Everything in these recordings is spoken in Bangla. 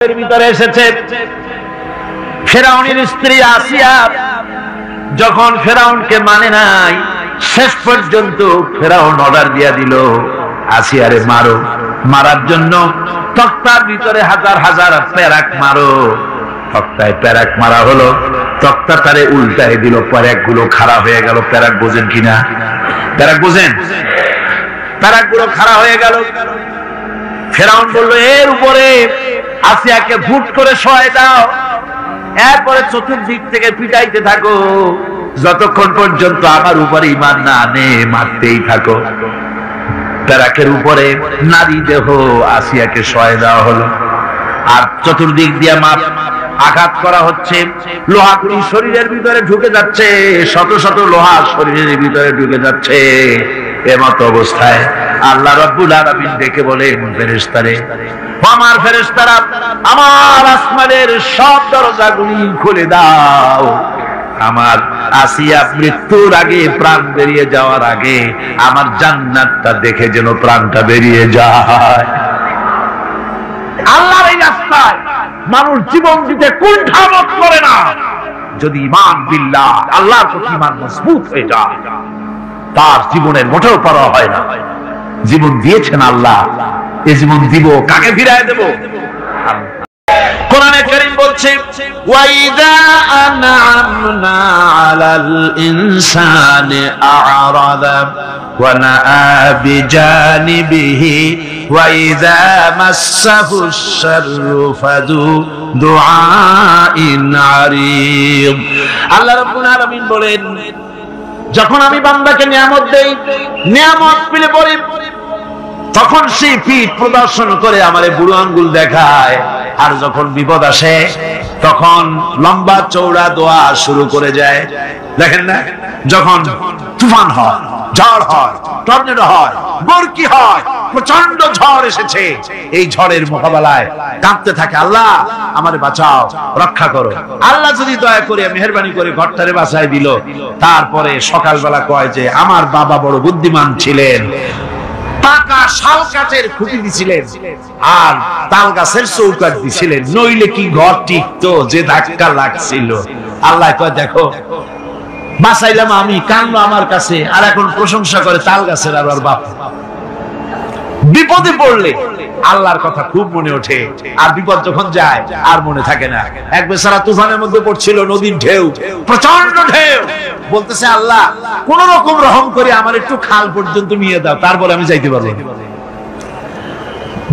এর ভিতরে এসেছে ফেরাউনের স্ত্রী আসিয়া যখন ফেরাউনকে মানে নাই, শেষ পর্যন্ত ফেরাউন অর্ডার দিয়া দিল আসিয়ারে মারো। মারার জন্য তক্তার ভিতরে হাজার হাজার প্যারাক মারো। তক্তায় প্যারাক মারা হলো, তক্তা তারে উল্টায় দিল, প্যারাক গুলো খাড়া হয়ে গেল। প্যারাক বোঝেন কিনা? প্যারাক বোঝেন? প্যারাক গুলো খাড়া হয়ে গেল। ফেরাউন বলল এর উপরে আসিয়াকে ভুট করে শোয়াই দাও, এরপরে চতুর্দিক থেকে পিটাইতে থাকো, যতক্ষণ পর্যন্ত আমার উপরে ঈমান না আনে মারতেই থাকো। প্যারাকের উপরে নারী দেহ আসিয়াকে শোয়াই দেওয়া হলো, আর চতুর্দিক দিয়ে আঘাত করা হচ্ছে। লোহাগুলি শরীরের ভিতরে ঢুকে যাচ্ছে, শত শত লোহা শরীরের ভিতরে ঢুকে যাচ্ছে। এমত অবস্থায় আল্লাহ রাব্বুল আলামিন ডেকে বলেন ফেরেশতারে, আমার ফেরেশতারা আমার আসমানের সব দরজাগুলি খুলে দাও। আমার আসিয়া মৃত্যুর আগে, প্রাণ বেরিয়ে যাওয়ার আগে আমার জান্নাতটা দেখে যেন প্রাণটা বেরিয়ে যায়। আল্লাহর এই রাস্তায় মানুষ জীবন দিতে কুণ্ঠা বোধ করে না যদি ঈমান বিল্লাহ, আল্লাহর প্রতি ঈমান মজবুত হয়ে যায়, তার জীবনের মোটেও পরোয়া হয় না। জীবন দিয়েছেন আল্লাহ, এই জীবন দিব, কাকে ফিরায় দেব? কোরআনে কারীম বলছে ওয়াইদা আনআমনা আলাল ইনসানি আ'রাদা ওয়া নাআ বিজানিবিহি ওয়াইদা মাসসাহুশ শাররু ফাযু দুআইন আরীদ। আল্লাহ রাব্বুল আলামিন বলেন, যখন আমি বান্দাকে নিয়ামত দেই, নিয়ামত পেলে পরে তখন সে পিঠ প্রদর্শন করে আমারে বুড়ো আঙ্গুল দেখায়, আর যখন বিপদ আসে তখন লম্বা চৌড়া দোয়া শুরু করে যায়। দেখেন না, যখন তুফান হয়, ঝড় হয়, টর্নেডো হয়, বরকি হয়, প্রচন্ড ঝড় এসেছে, এই ঝড়ের মোকাবেলায় কাঁদতে থাকে, আল্লাহ আমারে বাঁচাও, রক্ষা করো। আল্লাহ যদি দয়া করে মেহেরবানি করে ঘরটারে বাঁচাই দিল, তারপরে সকালবেলা কয় যে আমার বাবা বড় বুদ্ধিমান ছিলেন, পাকা শাল কাঠের খুঁটি দিছিলেন আর তাল গাছের চৌকাঠ দিছিলেন, নইলে কি ঘর টিকতো, যে ধাক্কা লাগছিল। আল্লাহ কয় দেখো বাঁচাইলাম আমি, কান্না আমার কাছে, আর এখন প্রশংসা করে তাল গাছের আর ওর বাপ। বিপদে পড়লে আল্লাহর কথা খুব মনে ওঠে, আর বিপদ যখন যায় আর মনে থাকে না। এক বেচারা তুফানের মধ্যে পড়ছিল, নদীর ঢেউ, প্রচন্ড ঢেউ, বলতেছে আল্লাহ কোন রকম রহম করে আমার একটু খাল পর্যন্ত নিয়ে দাও, তারপরে আমি যাইতে পারবো।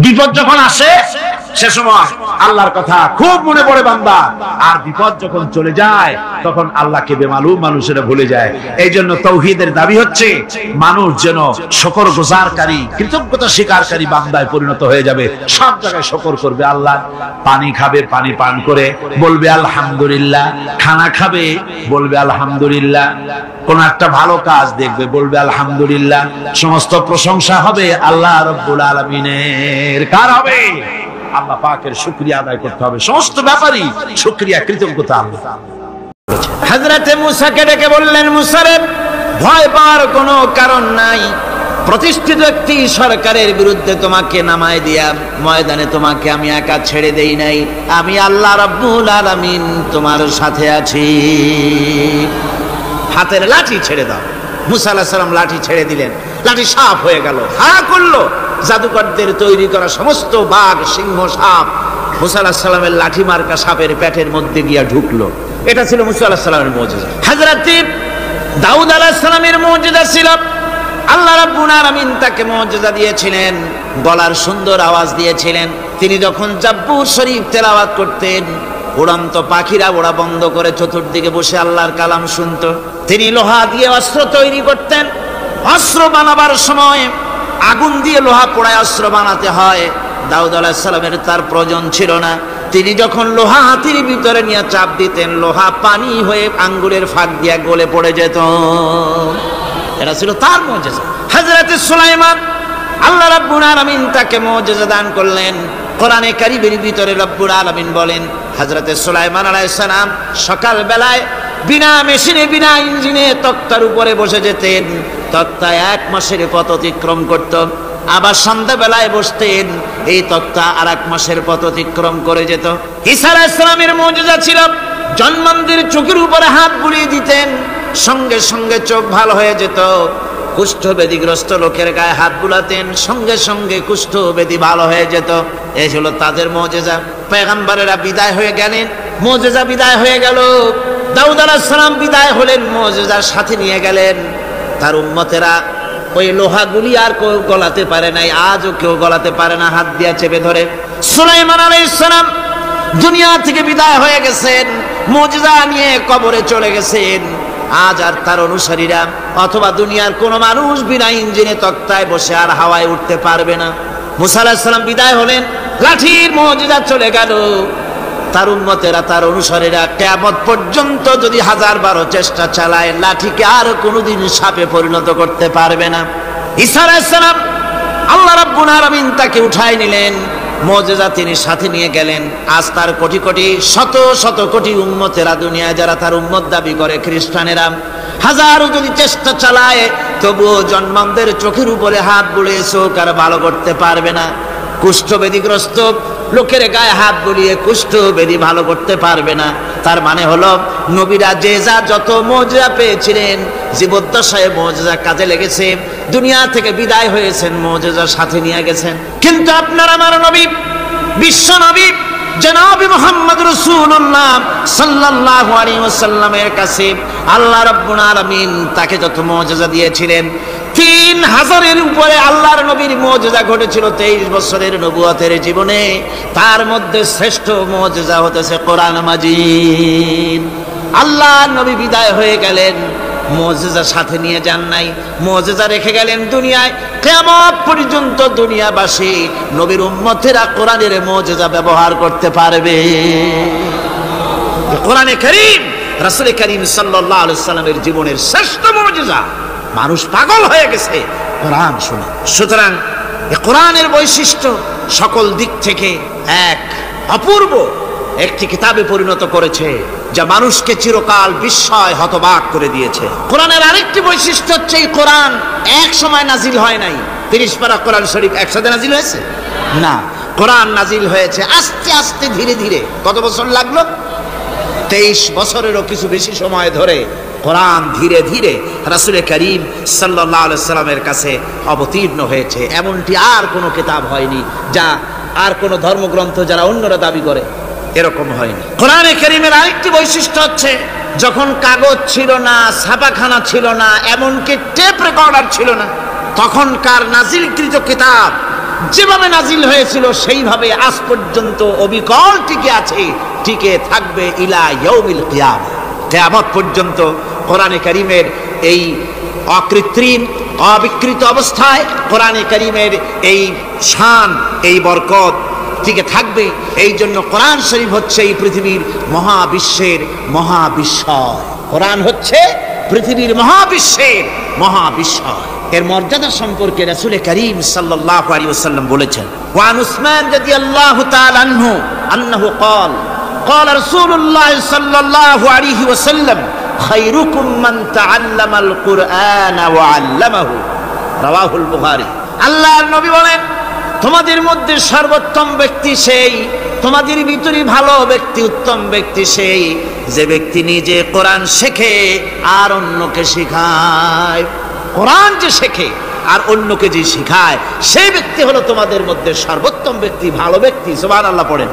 বিপদ যখন আসে সে সময় আল্লাহর কথা খুব মনে পড়ে বান্দা, আর বিপদ যখন চলে যায় তখন আল্লাহকে বেমালুম মানুষেরা ভুলে যায়। এই জন্য তাওহীদের দাবি হচ্ছে মানুষ যেন শুকরগুজারকারী, কৃতজ্ঞতা স্বীকারকারী বান্দায় পরিণত হয়ে যাবে। সব জায়গায় শুকর করবে আল্লাহ। পানি খাবে, পানি পান করে বলবে আলহামদুলিল্লাহ, খানা খাবে বলবে আলহামদুলিল্লাহ, কোন একটা ভালো কাজ দেখবে বলবে আলহামদুলিল্লাহ। সমস্ত প্রশংসা হবে আল্লাহ রাব্বুল আলামিনের। কার হবে? আল্লাহ পাকের শুকরিয়া আদায় করতে হবে। সমস্ত ব্যাপারই শুকরিয়া, কৃতজ্ঞতা আল্লাহ। হযরতে মুসাকে ডেকে বললেন, মুসা রে, ভয় পাওয়ার কোনো কারণ নাই। প্রতিষ্ঠিত একটি সরকারের বিরুদ্ধে তোমাকে নামায় দিয়া ময়দানে তোমাকে আমি একা ছেড়ে দেই নাই। আমি আল্লাহ রাব্বুল আলামিন তোমার সাথে আছি। হাতের লাঠি ছেড়ে দাও। মুসা আলাইহিস সালাম লাঠি ছেড়ে দিলেন, লাঠি সাপ হয়ে গেল, হা করলো। জাদুকরদের তৈরি করা সমস্ত বাঘ, সিংহ, সাপ মুসা আলাইহিস সালামের লাঠি মার্কা সাপের পেটের মধ্যে গিয়া ঢুকলো। এটা ছিল মুসা আলাইহিস সালামের মুজিজা। হযরত দাউদ আলাইহিস সালামের মুজিজা ছিল, আল্লাহ রাব্বুল আলামিন তাকে মুজিজা দিয়েছিলেন, গলার সুন্দর আওয়াজ দিয়েছিলেন। তিনি যখন জাব্বুর শরীফ তেলাওয়াত করতেন, উড়ন্ত পাখিরা ওড়া বন্ধ করে চতুর্দিকে বসে আল্লাহর কালাম শুনতো। তিনি লোহা দিয়ে অস্ত্র তৈরি করতেন। অস্ত্র বানাবার সময় আগুন দিয়ে লোহা পোড়ায় অস্ত্র বানাতে হয়। দাউদ আলাইহিস সালামের তার প্রয়োজন ছিল না। তিনি যখন লোহা হাতির ভিতরে নিয়ে চাপ দিতেন, লোহা পানি হয়ে আঙ্গুলের ফাঁক দিয়ে গলে পড়ে যেত। এটা ছিল তার মুজিজা। হযরত সুলাইমান, আল্লাহ রাব্বুল আলামিন তাকে মুজিজা দান করলেন। কোরআনে কারীমের ভিতরে রব্বুল আলামিন বলেন, হযরত সুলাইমান আলাইহিস সালাম সকাল বেলায় বিনা মেশিনে, বিনা ইঞ্জিনে তক্তার উপরে বসে যেতেন। তক্তা 1 মাসের পথ অতিক্রম করত। আবার সন্ধ্যাবেলায় বসতেন, এই তক্তা আর 1 মাসের পথ অতিক্রম করে যেত। ঈসা আলাইহিস সালামের মুজিজা ছিল জন্মান্ধের চোখের উপরে হাত বুলিয়ে দিতেন, সঙ্গে সঙ্গে চোখ ভালো হয়ে যেত। কুষ্ঠব্যাধিগ্রস্ত লোকের গায়ে হাত বুলাতেন, সঙ্গে সঙ্গে কুষ্ঠব্যাধি ভালো হয়ে যেত। এই হলো তাদের মুজিজা। পয়গম্বরেরা বিদায় হয়ে গেলেন, মুজিজা বিদায় হয়ে গেল। দাউদ আলাইহিস সালাম বিদায় হলেন, মুজিজার সাথে নিয়ে গেলেন। তার উম্মতেরা ওই লোহাগুলি আর কেউ গলাতে পারে নাই, আজও কেউ গলাতে পারে না, হাত দিয়া চেপে ধরে। সুলাইমান আলাইহিস সালাম দুনিয়া থেকে বিদায় হয়ে গেছেন, মুজিজা নিয়ে কবরে চলে গেছেন। আজ আর তার অনুসারীরা অথবা দুনিয়ার কোন মানুষ বিনা ইঞ্জিনে তক্তায় বসে আর হাওয়ায় উঠতে পারবে না। মুসা আলাইহিস সালাম বিদায় হলেন, লাঠির মুজিজা চলে গেল। তার উম্মতেরা, তার অনুসারীরা কিয়ামত পর্যন্ত যদি 1000-12 চেষ্টা চালায়, লাঠিকে আর কোনোদিন সাপে পরিণত করতে পারবে না। ঈসা আলাইহিস সালাম আল্লাহ রাব্বুল আলামিন তাকে উঠায় নিলেন, মুজিজা তিনি সাথে নিয়ে গেলেন। আজ তার কোটি কোটি শত শত কোটি উম্মতেরা দুনিয়ায় যারা তার উম্মত দাবি করে, খ্রিস্টানেরা হাজারো যদি চেষ্টা চালায়, তবুও জন্মান্ধের চোখের উপরে হাত বুলিয়ে চোখ আর ভালো করতে পারবে না। কুষ্ঠব্যাধিগ্রস্ত লোকের গায়ে হাত বুলিয়ে কুষ্ঠব্যাধি ভালো করতে পারবে না। তার মানে হলো নবীরা যে যা যত মুজিজা পেয়েছিলেন, জীবদ্দশায় মুজিজা কাজে লেগেছে, দুনিয়া থেকে বিদায় হয়েছেন, মুজিজা সাথে নিয়ে গেছেন। কিন্তু আপনার আমার নবী, বিশ্ব নবী জনাব মুহাম্মদ রাসূলুল্লাহ সাল্লাল্লাহু আলাইহি ওয়াসাল্লামের কাছে আল্লাহ রাব্বুল আলামিন তাকে যত মুজিজা দিয়েছিলেন, 3000-এর উপরে আল্লাহর নবীর মুজিজা ঘটেছিল 23 বছরের নবুয়তের জীবনে। তার মধ্যে শ্রেষ্ঠ মুজিজা হতেছে কোরআন মাজিদ। আল্লাহর নবী বিদায় হয়ে গেলেন, মুজিজা সাথে নিয়ে যান নাই, মুজিজা রেখে গেলেন দুনিয়ায়। কিয়ামত পর্যন্ত দুনিয়াবাসী নবীর উম্মতেরা কোরআনের মুজিজা ব্যবহার করতে পারবে। কোরআনে কারীম রাসূল কারীম সাল্লাল্লাহু আলাইহি ওয়াসাল্লামের জীবনের শ্রেষ্ঠ মুজিজা। মানুষ পাগল হয়ে গেছে কোরআন শুনে। সুতরাং এই কোরআনের বৈশিষ্ট্য সকল দিক থেকে এক অপূর্ব একটি কিতাবে পরিণত করেছে, যা মানুষকে চিরকাল বিস্ময় হতবাক করে দিয়েছে। কোরআনের আরেকটি বৈশিষ্ট্য হচ্ছে, এই কোরআন এক সময় নাজিল হয় নাই। 30 পারা কোরআন শরীফ একসাথে নাজিল হয়েছে না, কোরআন নাজিল হয়েছে আস্তে আস্তে, ধীরে ধীরে। কত বছর লাগলো? 23 বছরেরও কিছু বেশি সময় ধরে কোরআন ধীরে ধীরে রাসূল কারীম সাল্লাল্লাহু আলাইহি সাল্লামের কাছে অবতীর্ণ হয়েছে। এমনটি আর কোনো কিতাব হয়নি, যা আর কোনো ধর্মগ্রন্থ যারা অন্যরা দাবি করে এরকম হয়নি। কোরআনে কারীমের আরেকটি বৈশিষ্ট্য হচ্ছে, যখন কাগজ ছিল না, ছাপাখানা ছিল না, এমনকি টেপ রেকর্ডার ছিল না, তখনকার নাজিলকৃত কিতাব যেভাবে নাজিল হয়েছিল সেইভাবে আজ পর্যন্ত অবিকল টিকে আছে, টিকে থাকবে ইলা ইয়াউমিল কিয়ামah। কিয়ামত পর্যন্ত কোরআনে কারীমের এই অকৃত্রিম অবিকৃত অবস্থায় কোরআনে কারীমের এই শান, এই বরকত টিকে থাকবে। এই জন্য কোরআন শরীফ হচ্ছে এই পৃথিবীর মহাবিশ্বের মহাবিস্ময়। কোরআন হচ্ছে পৃথিবীর মহাবিশ্বের মহাবিস্ময়। এর মর্যাদা সম্পর্কে রাসূল কারীম সাল্লাল্লাহু আলাইহি ওয়াসাল্লাম বলেছেন, ওয়ান উসমান রাদিয়াল্লাহু তাআলা আনহু আন্নাহু ক্বাল ক্বাল রাসূলুল্লাহ সাল্লাল্লাহু আলাইহি ওয়াসাল্লাম খায়রুকুম মান তাআল্লামাল কুরআন ওয়া আল্লামাহু, রাওয়াহুল বুখারী। আল্লাহর নবী বলেন, তোমাদের মধ্যে সর্বোত্তম ব্যক্তি সেই, তোমাদের ভিতরে ভালো ব্যক্তি, উত্তম ব্যক্তি সেই যে ব্যক্তি নিজে কোরআন শেখে আর অন্যকে শেখায়। কোরআন যে শেখে আর অন্যকে যে শেখায়, সেই ব্যক্তি হলো তোমাদের মধ্যে সর্বোত্তম ব্যক্তি, ভালো ব্যক্তি। সুবহানাল্লাহ পড়েন।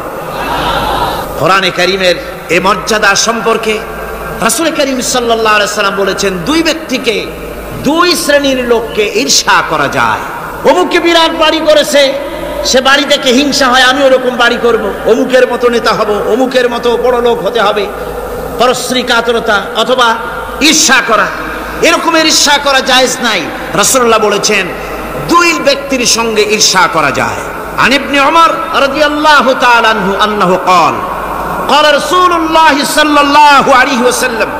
কোরআনে কারীমের এই মর্যাদা সম্পর্কে রাসূল কারীম সাল্লাল্লাহু আলাইহি সাল্লাম বলেছেন, দুই ব্যক্তিকে, দুই শ্রেণীর লোককে ঈর্ষা করা যায়। অমুকে বিরাট বাড়ি করেছে, সে বাড়ি দেখে হিংসা হয়, আমি ওরকম বাড়ি করব, অমুকের মতো নেতা হব, অমুকের মতো বড় লোক হতে হবে। পরশ্রী কাতরতা অথবা ঈর্ষা করা, এরকমের ঈর্ষা করা জায়েজ নাই। রাসূলুল্লাহ বলেছেন, দুই ব্যক্তির সঙ্গে ঈর্ষা করা যায়। আন ইবনে ওমর রাদিয়াল্লাহু তাআলা আনহু আন্নাহু ক্বাল ক্বাল রাসূলুল্লাহ সাল্লাল্লাহু আলাইহি ওয়াসাল্লাম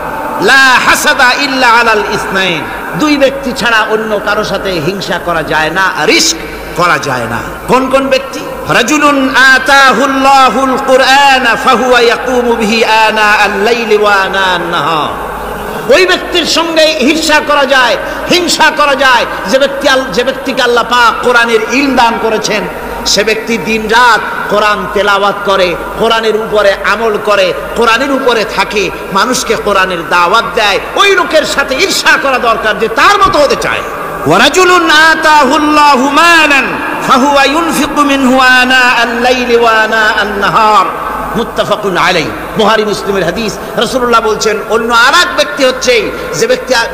লা হাসাদা ইল্লা আলাল ইসনাইন, দুই ব্যক্তি ছাড়া অন্য কারো সাথে হিংসা করা যায় না, রিস্ক করা যায় না। কোন কোন ব্যক্তি? রাজুলুন আতাহুল্লাহুল কুরআন ফাহুয়া ইয়াকুমু বিহি আনা আল-লাইলি ওয়া আনা আন-নাহার, ওই ব্যক্তির সঙ্গে ঈর্ষা করা যায়, হিংসা করা যায় যে ব্যক্তিকে আল্লাহ পাক কোরআনের ইলম দান করেছেন। সে ব্যক্তি দিন রাত কোরআন তেলাওয়াত করে, কোরআনের উপরে আমল করে, কোরআনের উপরে থাকে, মানুষকে কোরআনের দাওয়াত দেয়। ওই লোকের সাথে ঈর্ষা করা দরকার যে তার মতো হতে চায়। ওয়ারাজুলুন আতাহুল্লাহু মালান ফাহুয়া ইউনফিকু মিনহু আনা আল-লাইলি ওয়া আনা আন-নাহার, মুত্তাফাকুন আলাইহি। বুখারী মুসলিমের হাদিস। রাসূলুল্লাহ বলছেন অন্য আরেক ব্যক্তি হচ্ছে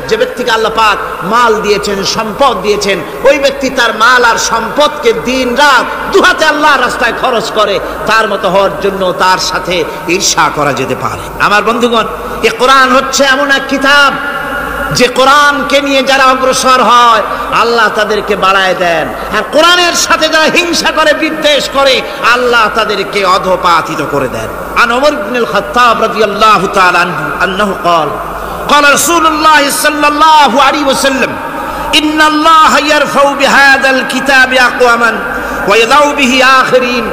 যে ব্যক্তিকে আল্লাহ পাক মাল দিয়েছেন, সম্পদ দিয়েছেন, ওই ব্যক্তি তার মাল আর সম্পদকে দিন রাত দুহাতে আল্লাহর রাস্তায় খরচ করে। তার মতো হওয়ার জন্য তার সাথে ঈর্ষা করা যেতে পারে। আমার বন্ধুগণ, এই কোরআন হচ্ছে এমন এক কিতাব যে কোরআনকে নিয়ে যারা অগ্রসর হয় আল্লাহ তাদেরকে বাড়ায় দেন, আর কোরআনের সাথে যারা হিংসা করে, বিদ্বেষ করে, আল্লাহ তাদেরকে অধঃপাতিত করে দেন। আন ওমর ইবনুল খাত্তাব রাদিয়াল্লাহু তাআলা আনহু আন্নাহু قال قال رسول الله صلى الله عليه وسلم ان الله يرفع بهذا الكتاب اقواما ويضع به آخرين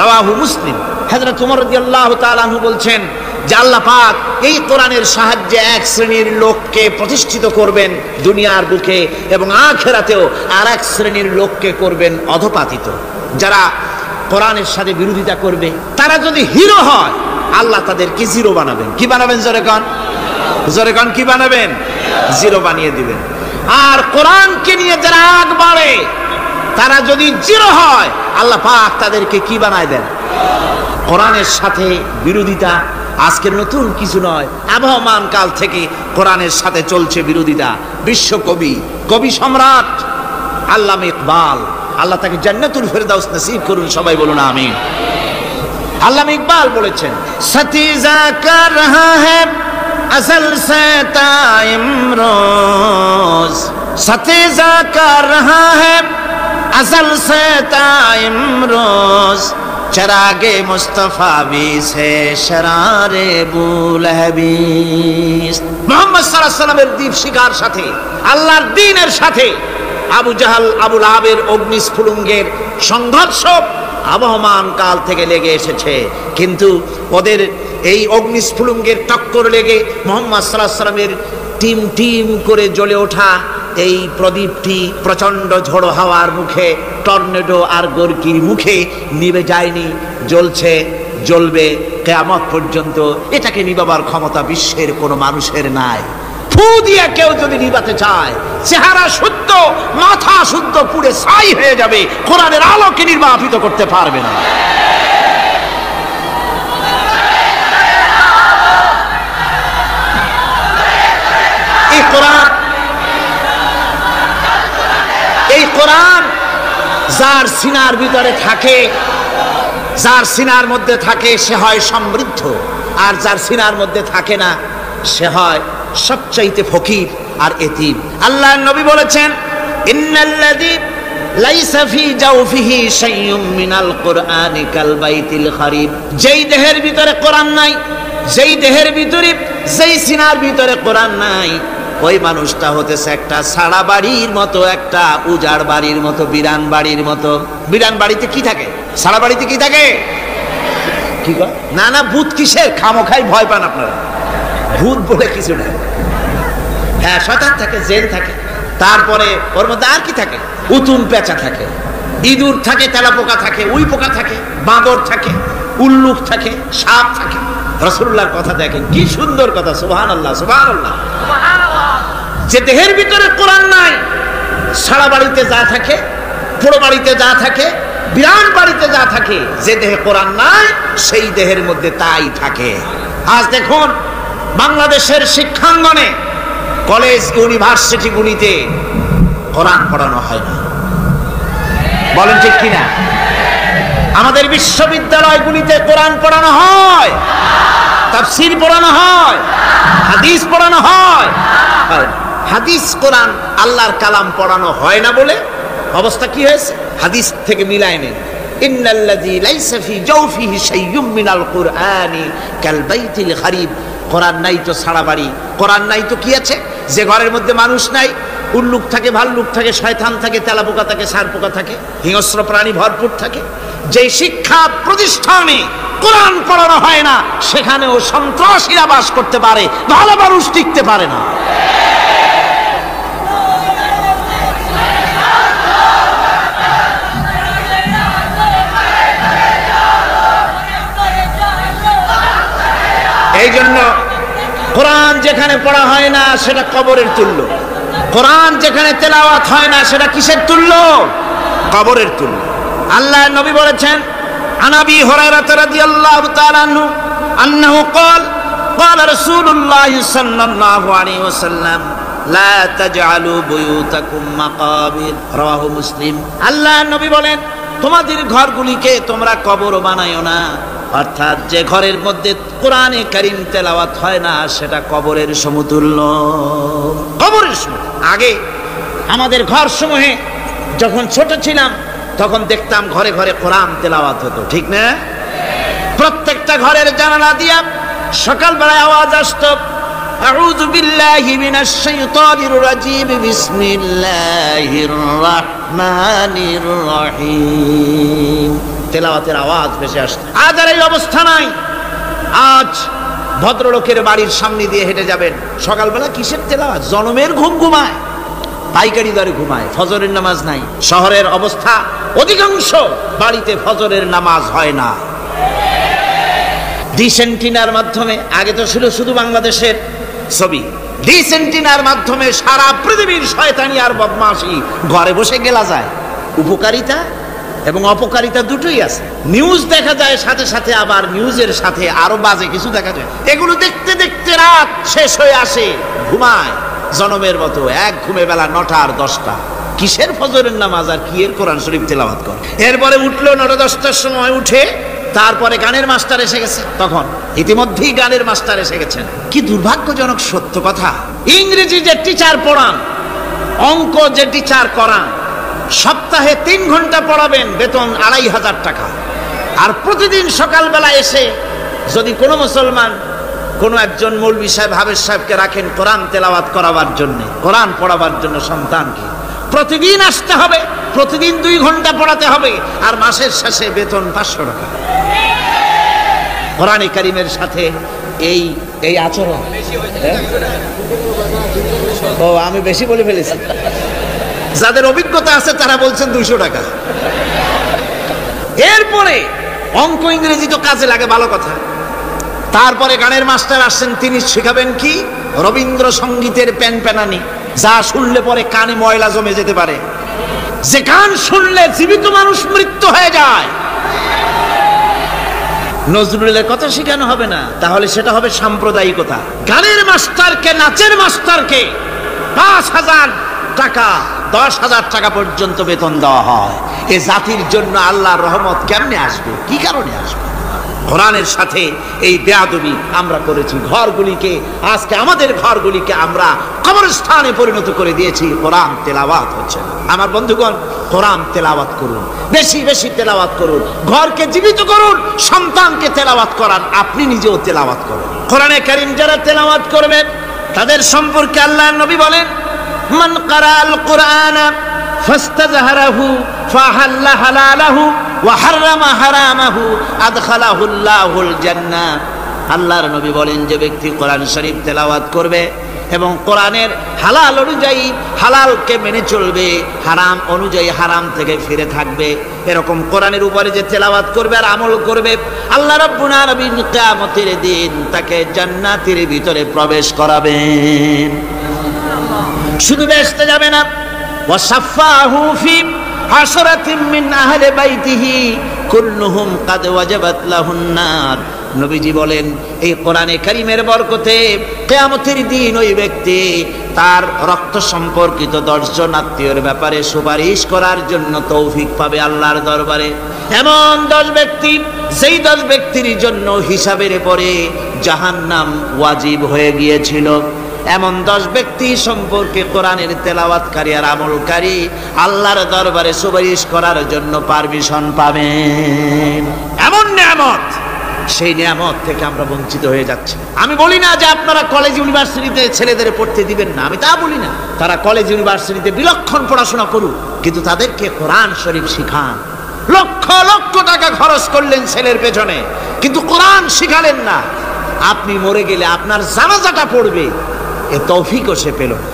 رواه مسلم। হযরত ওমর রাদিয়াল্লাহু তাআলা আনহু বলছেন যে আল্লাহ পাক এই কোরআনের সাহায্যে এক শ্রেণীর লোককে প্রতিষ্ঠিত করবেন দুনিয়ার বুকে, এবং আখিরাতেও আর এক শ্রেণীর লোককে করবেন অধঃপাতিত। যারা কোরআনের সাথে বিরোধিতা করবে, তারা যদি হিরো হয় আল্লাহ তাদেরকে জিরো বানাবেন। কি বানাবেন? জোরে কোন কি বানাবেন? জিরো বানিয়ে দিবেন। আর কোরআনকে নিয়ে যারা আগ বাড়ে, তারা যদি জিরো হয় আল্লাহ পাক তাদেরকে কি বানায় দেন? কোরআনের সাথে বিরোধিতা আজকের নতুন কিছু নয়, আবহমান কাল থেকে কোরআনের সাথে চলছে বিরোধিতা। বিশ্ব কবি সম্রাট আল্লামা ইকবাল, আল্লাহ তাকে জান্নাতুল ফেরদাউস নসিব করুন, সবাই বলুন আমিন। আল্লামা ইকবাল বলেছেন, সতীজা কর রহা হ্যায় আসল সে তাইমরোজ, সতীজা কর রহা হ্যায় আসল সে তাইমরোজ, चरागे मुस्तफा भी से शरारे बुलहबीस। মুহাম্মদ সাল্লাল্লাহু আলাইহি ওয়াসাল্লামের দ্বীপ শিকার সাথে, আল্লাহর দ্বীনের সাথে আবু জাহাল, আবু লাহাবের অগ্নিস্ফুলিঙ্গের সংঘর্ষ আবহমান কাল থেকে লেগে এসেছে। কিন্তু ওদের এই অগ্নিস্ফুলিঙ্গের টক্কর লেগে মুহাম্মদ সাল্লাল্লাহু আলাইহি ওয়াসাল্লামের টিম টিম করে জ্বলে ওঠা এই প্রদীপটি প্রচন্ড ঝড়ো হাওয়ার মুখে, টর্নেডো আর গর্কির মুখে নিভে যায়নি, জ্বলছে, জ্বলবে কিয়ামত পর্যন্ত। এটাকে নিভাবার ক্ষমতা বিশ্বের কোনো মানুষের নাই। ফু দিয়ে কেউ যদি নিভাতে চায়, চেহারা শুদ্ধ, মাথা শুদ্ধ, পুড়ে ছাই হয়ে যাবে, কোরআনের আলোকে নির্বাপিত করতে পারবে না। এই কোরআন যার সিনার ভিতরে থাকে, যার সিনার মধ্যে থাকে, সে হয় সমৃদ্ধ, আর যার সিনার মধ্যে থাকে না সে হয় সবচাইতে ফকির আর এতিম। আল্লাহর নবী বলেছেন, ইন্নাল্লাযী লাইসা ফি জাওফিহি শাইউম মিনাল কুরআনি কাল বাইতিল খারিব। যেই দেহের ভিতরে কোরআন নাই, যেই দেহের ভিতরে, যেই সিনার ভিতরে কোরআন নাই, ওই মানুষটা হতেছে একটা সাড়া বাড়ির মতো, একটা উজাড় বাড়ির মতো, বিরান বাড়ির মতো। বিরান বাড়িতে কি থাকে? সাড়া বাড়িতে কি থাকে? কি কয়? না না, ভূত কিসের? খামোখাই ভয় পান আপনারা। ভূত বলে কিছু না। হ্যাঁ, শয়তান থাকে, জেল থাকে, তারপরে ওর মধ্যে আর কি থাকে? উতুম পেঁচা থাকে, ইঁদুর থাকে, তেলাপোকা থাকে, উই পোকা থাকে, বাঁদর থাকে, উল্লুক থাকে, সাপ থাকে। রাসূলুল্লাহর কথা দেখেন, কি সুন্দর কথা। সুবহানাল্লাহ, সুবহানাল্লাহ। যে দেহের ভিতরে কোরআন নাই, সারা বাড়িতে যা থাকে, পুরো বাড়িতে যা থাকে, বিরান বাড়িতে যা থাকে, যে দেহে কোরআন নাই সেই দেহের মধ্যে তাই থাকে। আজ দেখুন বাংলাদেশের শিক্ষাঙ্গনে, কলেজ, ইউনিভার্সিটিগুলিতে কোরআন পড়ানো হয় না। বলেন ঠিক কিনা? আমাদের বিশ্ববিদ্যালয়গুলিতে কোরআন পড়ানো হয়, তাফসীর পড়ানো হয়, হাদিস পড়ানো হয়। হাদিস, কোরআন, আল্লাহর কালাম পড়ানো হয় না বলে অবস্থা কি হয়েছে? হাদিস থেকে মিলায় নেন, ইন্নাল্লাযী লাইসা ফি জাওফিহি শাইউম মিনাল কুরআনি কাল বাইতিল খারিব। কোরআন নাই তো সারা বাড়ি, কোরআন নাই তো কি আছে? যে ঘরের মধ্যে মানুষ নাই, উল্লুক থাকে, ভাল্লুক থাকে, শয়তান থাকে, তেলাপোকা থাকে, সার পোকা থাকে, হিংস্র প্রাণী ভরপুর থাকে। যে শিক্ষা প্রতিষ্ঠানে কোরআন পড়ানো হয় না সেখানেও সন্ত্রাসীরা বাস করতে পারে, ভালো মানুষ টিকতে পারে না। এই জন্য কোরআন যেখানে পড়া হয় না সেটা কবরের তুল্য, কোরআন যেখানে তেলাওয়াত হয় না সেটা কিসের তুল্য? কবরের তুল্য। আল্লাহর নবী বলেছেন, আনাবি হুরায়রা রাদিয়াল্লাহু তাআলা আনহু আন্নাহু ক্বাল ক্বালা রাসূলুল্লাহ সাল্লাল্লাহু আলাইহি ওয়াসাল্লাম লা তাজআলু বুয়ুতাকুম মাকাবির, রাওয়াহু মুসলিম। আল্লাহর নবী বলেন, তোমাদের ঘরগুলিকে তোমরা কবর বানায়ো না, অর্থাৎ যে ঘরের মধ্যে কোরআনে কারীম তেলাওয়াত হয় না সেটা কবরের সমতুল্য। কবরের সমতুল্য। আগে আমাদের ঘর সমূহে যখন ছোট ছিলাম তখন দেখতাম ঘরে ঘরে কোরআন তেলাওয়াত হতো, ঠিক না? প্রত্যেকটা ঘরের জানালা দিয়া সকালবেলায় আওয়াজ আসতো, আউযু বিল্লাহি মিনাশ শাইতানির রাজীম, বিসমিল্লাহির রাহমানির রহিম। তেলাওয়াতের আওয়াজ ভেসে আসতো। আজ আর এই অবস্থা নাই। আজ ভদ্রলোকের বাড়ির সামনে দিয়ে হেঁটে যাবেন, সকালবেলা কিসের তেলাওয়াত? জনমের ঘুম ঘুমায়, পাইকারি দরে ঘুমায়, ফজরের নামাজ নাই। শহরের অবস্থা, অধিকাংশ বাড়িতে ফজরের নামাজ হয় না। ডিসেন্টিনার মাধ্যমে, আগে তো ছিল শুধু বাংলাদেশের ছবি, ডিসেন্টিনার মাধ্যমে সারা পৃথিবীর শয়তানি আর বদমাশি ঘরে বসে গেলা যায়। উপকারিতা এবং অপকারিতা দুটোই আছে। নিউজ দেখা যায়, সাথে সাথে আবার নিউজের সাথে আরো বাজে কিছু দেখা যায়। এগুলো দেখতে দেখতে রাত শেষ হয়ে আসে, ঘুমায় জনমের মতো, এক ঘুমে বেলা 9টা আর 10টা। কিসের ফজরের নামাজ আর কি এর কোরআন শরীফ তেলাওয়াত করে? এরপরে উঠলো 9টা 10টার সময়, উঠে তারপরে গানের মাস্টার এসে গেছে। তখন ইতিমধ্যেই গানের মাস্টার এসে গেছেন। কি দুর্ভাগ্যজনক সত্য কথা, ইংরেজি যে টিচার পড়ান, অঙ্ক যে টিচার করান, সপ্তাহে 3 ঘন্টা পড়াবেন, বেতন 2500 টাকা। আর প্রতিদিন সকালবেলা এসে যদি কোনো মুসলমান কোনো একজন মৌলভী সাহেব, হাফেজ সাহেবকে রাখেন কোরআন তেলাওয়াত করাবার জন্য, কোরআন পড়াবার জন্য সন্তানকে, প্রতিদিন আসতে হবে, প্রতিদিন 2 ঘন্টা পড়াতে হবে, আর মাসের শেষে বেতন 500 টাকা। কোরআনে কারীমের সাথে এই আচরণ। ও, আমি বেশি বলে ফেলেছি। যাদের অভিজ্ঞতা আছে তারা বলছেন 200 টাকা। এরপরে অঙ্ক ইংরেজি তো কাজে লাগে, ভালো কথা। তারপরে গানের মাস্টার আসছেন, তিনি শেখাবেন কি? রবীন্দ্রসঙ্গীতের প্যানপ্যানানি, যা শুনলে পরে কানে ময়লা জমে যেতে পারে, যে গান শুনলে জীবিত মানুষ মৃত্যু হয়ে যায়। নজরুলের কথা শেখানো হবে না, তাহলে সেটা হবে সাম্প্রদায়িকতা। গানের মাস্টারকে, নাচের মাস্টারকে 5000 টাকা, 10,000 টাকা পর্যন্ত বেতন দেওয়া হয়। এ জাতির জন্য আল্লাহর রহমত কেমনে আসবে? কি কারণে আসবে? কোরআনের সাথে এই বেয়াদবি আমরা করেছি। ঘরগুলিকে, আজকে আমাদের ঘরগুলিকে আমরা কবরস্থানে পরিণত করে দিয়েছি। কোরআন তেলাওয়াত হচ্ছে না। আমার বন্ধুগণ, কোরআন তেলাওয়াত করুন, বেশি বেশি তেলাওয়াত করুন, ঘরকে জীবিত করুন, সন্তানকে তেলাওয়াত করান, আপনি নিজেও তেলাওয়াত করুন। কোরআনে কারীম যারা তেলাওয়াত করবেন তাদের সম্পর্কে আল্লাহর নবী বলেন, মান ক্বারাআল কুরআনা ফাস্তাযহারাহু ফাহাল্লা হালালাহু ওয়া হাররামা হারামাহু আদখালাহুল্লাহুল জান্নাহ। আল্লাহর নবী বলেন, যে ব্যক্তি কোরআন শরীফ তেলাওয়াত করবে এবং কোরআনের হালাল অনুযায়ী হালালকে মেনে চলবে, হারাম অনুযায়ী হারাম থেকে ফিরে থাকবে, এরকম কোরআনের উপরে যে তেলাওয়াত করবে আর আমল করবে, আল্লাহ রাব্বুল আলামিন কিয়ামতের দিন তাকে জান্নাতের ভিতরে প্রবেশ করাবেন। শুধু বেহেশতে যাবে না, ওয়া সাফাহু ফি আশরাতিন মিন আহলি বাইতিহি কুল্লুহুম কাদ ওয়াজাবাত লাহুন নার। নবীজি বলেন, এই কোরআনে কারীমের বরকতে কিয়ামতের দিন ওই ব্যক্তি তার রক্ত সম্পর্কিত 10 জন আত্মীয়ের ব্যাপারে সুপারিশ করার জন্য তৌফিক পাবে আল্লাহর দরবারে। এমন 10 ব্যক্তি, সেই 10 ব্যক্তির জন্য হিসাবের পরে জাহান্নাম ওয়াজিব হয়ে গিয়েছিল, এমন 10 ব্যক্তি সম্পর্কে কোরআনের তেলাওয়াতকারী আর আমলকারী আল্লাহর দরবারে সুপারিশ করার জন্য পারমিশন পাবেন। এমন নিয়ামত, সেই নিয়ামত থেকে আমরা বঞ্চিত হয়ে যাচ্ছি। আমি বলি না যে আপনারা কলেজ ইউনিভার্সিটিতে ছেলেদের পড়তে দিবেন না, আমি তা বলি না। তারা কলেজ ইউনিভার্সিটিতে বিলক্ষণ পড়াশোনা করুক, কিন্তু তাদেরকে কোরআন শরীফ শিখান, লক্ষ লক্ষ টাকা খরচ করলেন ছেলের পেছনে, কিন্তু কোরআন শিখালেন না। আপনি মরে গেলে আপনার জানাজাটা পড়বে, এ তৌফিকও সে পেল না।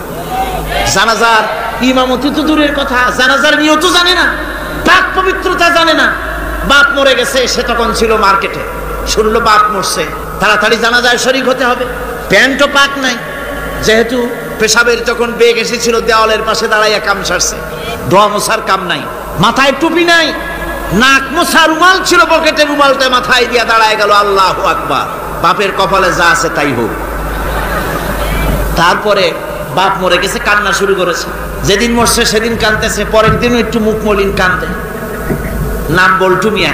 জানাজার ইমামতি তো দূরের কথা, জানাজার নিয়ত জানে না, পাক পবিত্রতা জানে না। বাপ মরে গেছে, সে তখন ছিল মার্কেটে, শুনলো বাপ মরছে, তাড়াতাড়ি জানাজায় শরীক হতে হবে। প্যান্টও পাক নাই, যেহেতু পেশাবের যখন বেগ এসেছিল দেওয়ালের পাশে দাঁড়াইয়া কাম সারছে, দোয়া মোছার কাম নাই, মাথায় টুপি নাই, নাক মোছা রুমাল ছিল পকেটে, রুমালটা মাথায় দিয়া দাঁড়ায় গেল। আল্লাহু আকবার। বাপের কপালে যা আছে তাই হোক। তারপরে বাপ মরে গেছে, কান্না শুরু করেছে। যেদিন মরছে সেদিন কাঁদতেছে, পরের দিনও একটু মুখ মলিন কান্দে। নাম বল্টু মিয়া।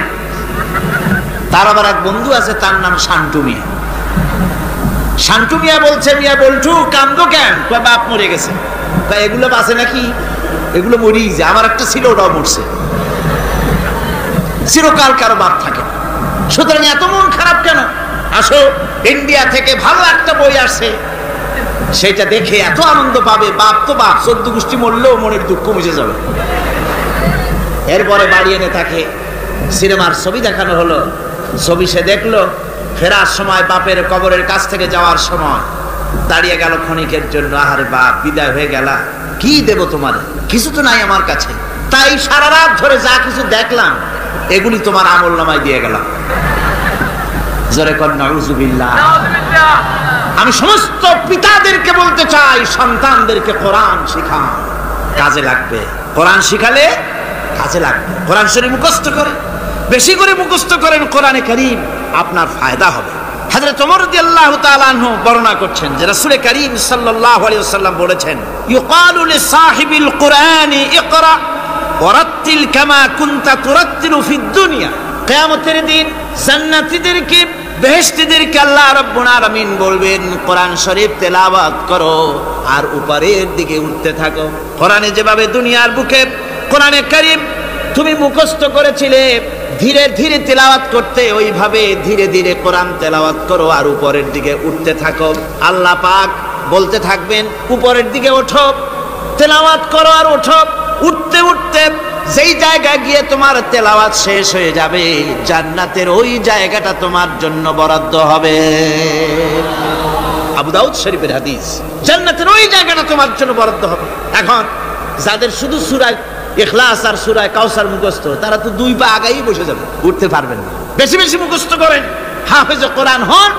তার আবার এক বন্ধু আছে, তার নাম শান্টু মিয়া। শান্টু মিয়া বলছে, মিয়া বল্টু কান্দো কেন? বাপ মরে গেছে। এগুলো বাঁচে নাকি? এগুলো মরিই যায়। আমার একটা ছিল, ওটাও মরছে। চিরকাল কারো বাপ থাকে, সুতরাং এত মন খারাপ কেন? আসো, ইন্ডিয়া থেকে ভালো একটা বই আসছে, সেটা দেখে এত আনন্দ পাবে। বাপ তো বাপ, 14 গোষ্ঠী মরলেও মনের দুঃখ মুছে যাবে। এরপরে বাড়ি এনে তাকে সিনেমার ছবি দেখানো হলো। ছবি সে দেখলো, ফেরার সময় বাপের কবরের কাছ থেকে যাওয়ার সময় দাঁড়িয়ে গেল ক্ষণিকের জন্য। আহারে বাপ, বিদায় হয়ে গেলা, কি দেব তোমার? কিছু তো নাই আমার কাছে, তাই সারা রাত ধরে যা কিছু দেখলাম এগুলি তোমার আমল নামায় দিয়ে গেলাম। জোরে কর নাউযুবিল্লাহ। আমি সমস্ত পিতাদেরকে বলতে চাই, সন্তানদেরকে কোরআন শিখান, কাজে লাগবে। কোরআন শিখালে কাজে লাগবে। কোরআন শরীফ মুখস্থ করে, বেশি করে মুখস্থ করেন কোরআনে কারীম, আপনার ফায়দা হবে। হযরত ওমর রাদিয়াল্লাহু তাআলা আনহু বর্ণনা করছেন যে রাসূল কারীম সাল্লাল্লাহু আলাইহি ওয়াসাল্লাম বলেছেন, ইউকালু লিসাহিবিল কুরআনি ইকরা ওয়ারাত্তিল কামা কুনতা তুরাত্তিলু ফিদ দুনিয়া। কিয়ামতের দিন জান্নাতীদেরকে, বেহেশতীদেরকে আল্লাহ রাব্বুল আলামিন বলবেন, কোরআন শরীফ তেলাওয়াত করো আর উপরের দিকে উঠতে থাকো। কোরআনে যেভাবে দুনিয়ার বুকে কোরআনে কারীম তুমি মুখস্থ করেছিলে, ধীরে ধীরে তেলাওয়াত করতে, ওইভাবে ধীরে ধীরে কোরআন তেলাওয়াত করো আর উপরের দিকে উঠতে থাকো। আল্লাহ পাক বলতে থাকবেন, উপরের দিকে ওঠো, তেলাওয়াত করো আর ওঠো। উঠতে উঠতে যেই জায়গায় গিয়ে তোমার তেলাওয়াত শেষ হয়ে যাবে, জান্নাতের ওই জায়গাটা তোমার জন্য বরাদ্দ হবে। আবু দাউদ শরীফের হাদিস। জান্নাতের ওই জায়গাটা তোমার জন্য বরাদ্দ হবে। এখন যাদের শুধু সূরা ইখলাস আর সূরা কাউসার মুখস্থ, তারা তো 2 পা আগাই বসে যাবে, উঠতে পারবেন না। বেশি বেশি মুখস্থ করেন, হাফেজ কোরআন হন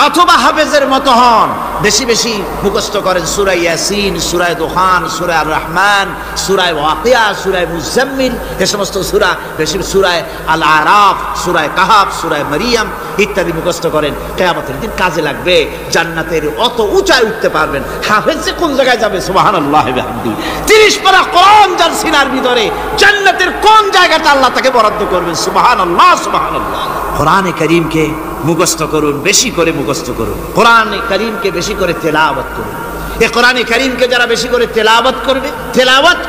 অথবা হাফেজের মতো হন। বেশি বেশি মুখস্থ করেন সূরা ইয়াসিন, সূরা দুখান, সূরা আর রহমান, সূরা ওয়াকিয়া, সূরা মুজাম্মিল, এই সমস্ত সূরা, বেশি সূরা আল আরাফ, সূরা কাহাফ, সূরা মারিয়াম ইত্যাদি মুখস্থ করেন। কিয়ামতের দিন কাজে লাগবে। জান্নাতের অত উঁচায় উঠতে পারবেন। হাফেজ যে কোন জায়গায় যাবে, সুবহানাল্লাহি ওয়া বিহামদিহি। 30 পারা কোরআন যার সিনার ভিতরে, জান্নাতের কোন জায়গাটা আল্লাহ তাকে বরাদ্দ করবেন। সুবহানাল্লাহ, সুবহানাল্লাহ। কোরআনে কারীমকে মুখস্থ করুন, বেশি করে মুখস্থ করুন। কোরআনে কারীমকে বেশি করে তেলাওয়াত করুন। এই কোরআনে কারীমকে যারা বেশি করে তেলাওয়াত করবে, তেলাওয়াত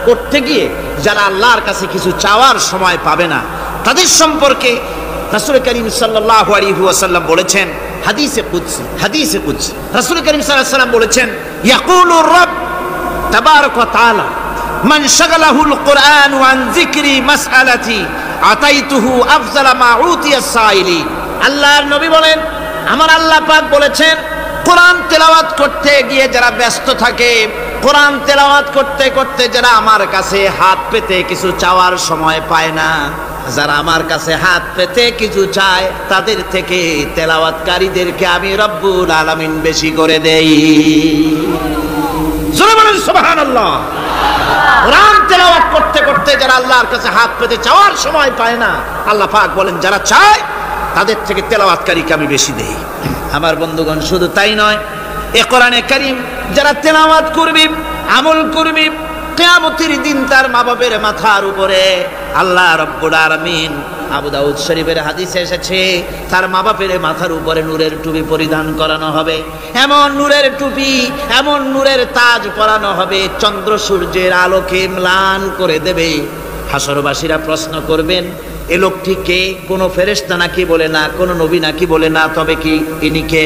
করতে গিয়ে যারা আল্লাহর কাছে কিছু চাওয়ার সময় পাবে না, তাদের সম্পর্কে রাসূল কারীম সাল্লাল্লাহু আলাইহি ওয়াসাল্লাম বলেছেন, হাদিসে কুদসি, হাদিসে কুদসি রাসূল কারীম সাল্লাল্লাহু আলাইহি ওয়াসাল্লাম বলেছেন, ইয়াকুলু রাব তাবারাকা ওয়া তাআলা মান শাগালাহুল কুরআন আন যিকরি মাসআলাতি আতাইতুহু আফজালা মা উতিয়া সাইলি। আল্লাহর নবী বলেন, আমার আল্লাহ পাক বলেছেন, কোরআন তেলাওয়াত করতে গিয়ে যারা ব্যস্ত থাকে, কোরআন তেলাওয়াত করতে করতে যারা আমার কাছে হাত পেতে কিছু চাওয়ার সময় পায় না, যারা আমার কাছে হাত পেতে কিছু চায়, তাদের থেকে তেলাওয়াতকারীদেরকে আমি রব্বুল আলামিন বেশি করে দেই। জোরে বলেন সুবহানাল্লাহ। কোরআন তেলাওয়াত করতে করতে যারা আল্লাহর কাছে হাত পেতে চাওয়ার সময় পায় না, আল্লাহ পাক বলেন যারা চায় তাদের থেকে তেলাওয়াতকারীকে আমি বেশি দেই। আমার বন্ধুগণ, শুধু তাই নয়, এ কোরআনে কারীম যারা তেলাওয়াত করবে, আমল করবে, কিয়ামতের দিন তার মা বাপের মাথার উপরে আল্লাহ রাব্বুল আলামিন, আবু দাউদ শরীফের হাদিসে এসেছে, তার মা বাপের মাথার উপরে নূরের টুপি পরিধান করানো হবে। এমন নূরের টুপি, এমন নূরের তাজ পরানো হবে, চন্দ্র সূর্যের আলোকে ম্লান করে দেবে। হাসরবাসীরা প্রশ্ন করবেন, এ লোকটি কে? কোন ফেরেশতা নাকি বলে না, কোন নবী নাকি বলে না, তবে কি ইনি কে?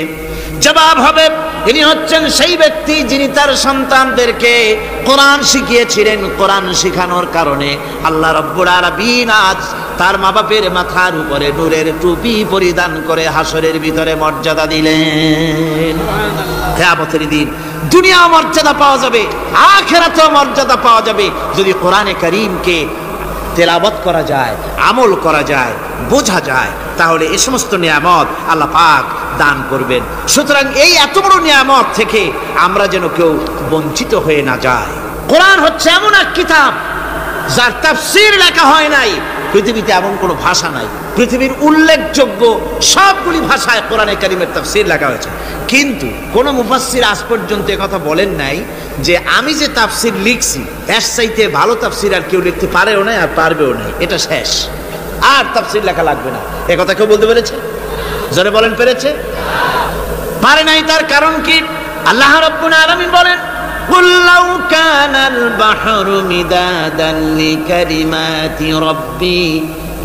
জবাব হবে, ইনি হচ্ছেন সেই ব্যক্তি যিনি তার সন্তানদেরকে কোরআন শিখিয়েছিলেন। কোরআন শিখানোর কারণে আল্লাহ রাব্বুল আলামিন আজ তার মা বাপের মাথার উপরে নূরের টুপি পরিধান করে হাসরের ভিতরে মর্যাদা দিলেন। কিয়ামতের দিন দুনিয়া মর্যাদা পাওয়া যাবে, আখিরাতেও মর্যাদা পাওয়া যাবে যদি কোরআনে কারীমকে তেলাওয়াত করা যায়, আমল করা যায়, বোঝা যায়, তাহলে এই সমস্ত নিয়ামত আল্লাহ পাক দান করবেন। সুতরাং এই এত বড় নিয়ামত থেকে আমরা যেন কেউ বঞ্চিত হয়ে না যায়। কোরআন হচ্ছে এমন এক কিতাব যার তাফসীর লেখা হয় নাই। পৃথিবীতে এমন কোনো ভাষা নাই, পৃথিবীর উল্লেখযোগ্য সবগুলি ভাষায় কোরআনে কারীমের তাফসীর লেখা হয়েছে, কিন্তু কোন মুফাসসির আজ পর্যন্ত কথা বলেন নাই যে আমি যে তাফসীর লিখছি এর চাইতে ভালো তাফসীর আর কেউ লিখতে পারেও না আর পারবেও না, এটা শেষ, আর তাফসীর লেখা লাগবে না। এ কথা কেউ বলতে পেরেছে? জোরে বলেন, পেরেছে? পারে নাই। তার কারণ কি? আল্লাহ রাব্বুল আলামিন বলেন, قُلْ لَوْ كَانَ الْبَحْرُ مِدَادًا لِكَلِمَاتِ رَبِّي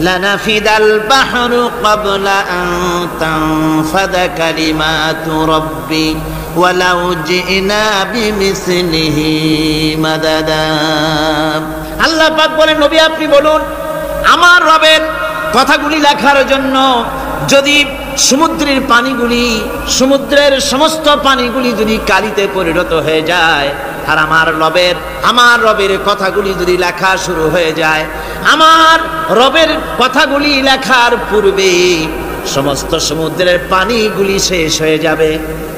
لَنَفِدَ الْبَحْرُ قَبْلَ أَن تَنفَدَ كَلِمَاتُ رَبِّي وَلَوْ جِئْنَا بِمِثْلِهِ مَدَدًا। আল্লাহ পাক বলেন, নবী আপনি বলুন, আমার রবের কথাগুলি লেখার জন্য যদি সমুদ্রের পানিগুলি, সমুদ্রের সমস্ত পানিগুলি যদি কালিতে পরিণত হয়ে যায়, আর আমার রবের কথাগুলি যদি লেখা শুরু হয়ে যায়, আমার রবের কথাগুলি লেখার পূর্বে সমস্ত সমুদ্রের পানিগুলি শেষ হয়ে যাবে,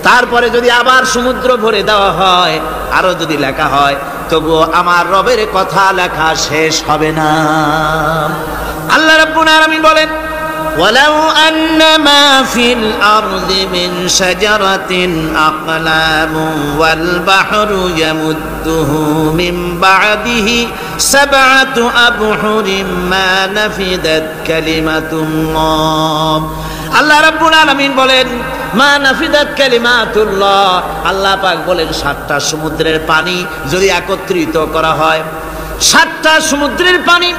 তারপরে যদি আবার সমুদ্র ভরে দেওয়া হয়, আরো যদি লেখা হয়, তবুও আমার রবের কথা লেখা শেষ হবে না। আল্লাহ রাব্বুল আলামিন বলেন, وَلَوْ أَنَّ مَا فِي الْأَرْضِ مِنْ شَجَرَةٍ أَقْلَامٌ وَالْبَحْرُ يَمُدُّهُ مِنْ بَعْدِهِ سَبْعَةُ أَبْحُرٍ مَا نَفِدَتْ كَلِمَةُ اللَّهِ। আল্লাহ রাব্বুল আলামিন বলেন, মা নাফিদাত কালিমাতুল্লাহ, আল্লাহ পাক বলেন 7টা সমুদ্রের পানি যদি একত্রিত করা হয়, 7টা সমুদ্রের পানি